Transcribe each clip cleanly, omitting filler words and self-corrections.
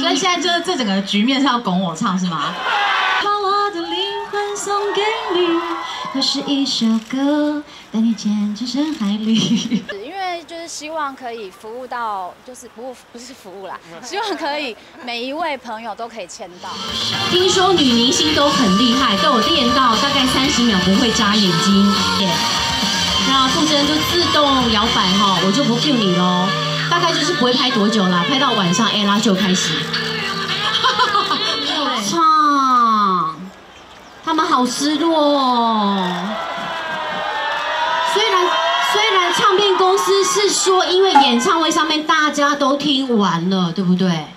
所以现在就是这整个局面是要拱我唱是吗？把我的灵魂送给你，它是一首歌，带你潜进深海里。因为就是希望可以服务到，就是不是服务啦，希望可以每一位朋友都可以签到。听说女明星都很厉害，都有练到大概30秒不会眨眼睛。那傅真就自动摇摆哈，我就不 cue 你喽。大概就是不会拍多久啦，拍到晚上 Ella 就开始。唱，他们好失落哦。虽然唱片公司是说，因为演唱会上面大家都听完了，对不对？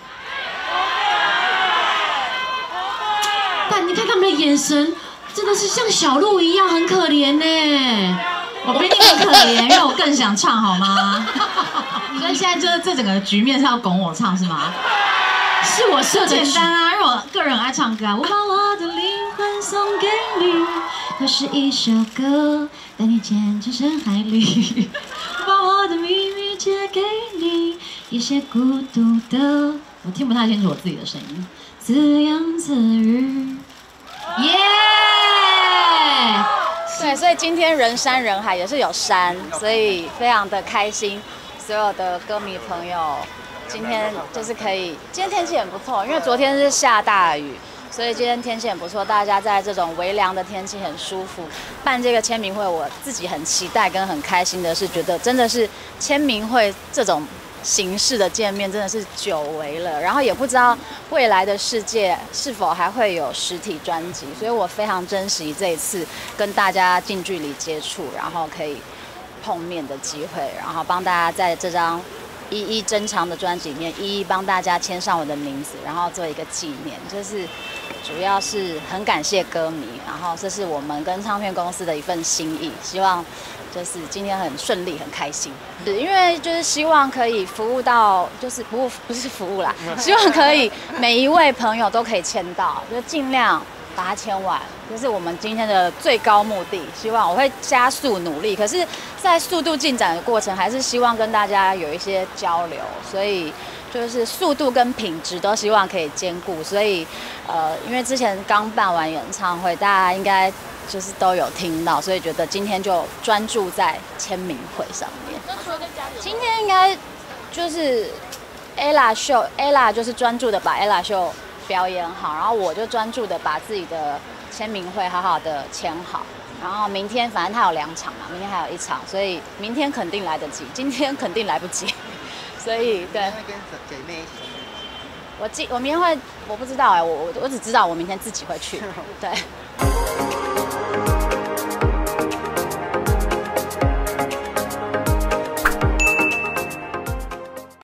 但你看他们的眼神，真的是像小鹿一样，很可怜呢。我比你更可怜，因为我更想唱，好吗？所以现在就是这整个局面是要拱我唱是吗？是我设的简单啊，因为我个人很爱唱歌啊。我把我的灵魂送给你，它是一首歌，带你潜进深海里。我把我的秘密借给你，一些孤独的，我听不太清楚我自己的声音，自言自语。耶！对，所以今天人山人海，也是有山，所以非常的开心。所有的歌迷朋友，今天就是可以，今天天气很不错，因为昨天是下大雨，所以今天天气很不错，大家在这种微凉的天气很舒服。办这个签名会，我自己很期待跟很开心的是，觉得真的是签名会这种形式的见面真的是久违了，然后也不知道未来的世界是否还会有实体专辑，所以我非常珍惜这一次跟大家近距离接触，然后可以碰面的机会，然后帮大家在这张一一珍藏的专辑里面一一帮大家签上我的名字，然后做一个纪念，就是主要是很感谢歌迷，然后这是我们跟唱片公司的一份心意，希望就是今天很顺利，很开心。因为就是希望可以服务到，就是不是服务啦，希望可以每一位朋友都可以签到，就尽量把它签完，这是我们今天的最高目的。希望我会加速努力，可是，在速度进展的过程，还是希望跟大家有一些交流，所以就是速度跟品质都希望可以兼顾。所以，因为之前刚办完演唱会，大家应该就是都有听到，所以觉得今天就专注在签名会上面。今天应该就是 Ella 秀 ，Ella 就是专注的把 Ella 秀表演好，然后我就专注的把自己的签名会好好的签好。然后明天反正他有2场嘛，明天还有1场，所以明天肯定来得及，今天肯定来不及。所以对。会跟姐妹一起？我明天会，我不知道哎，我只知道我明天自己会去。对。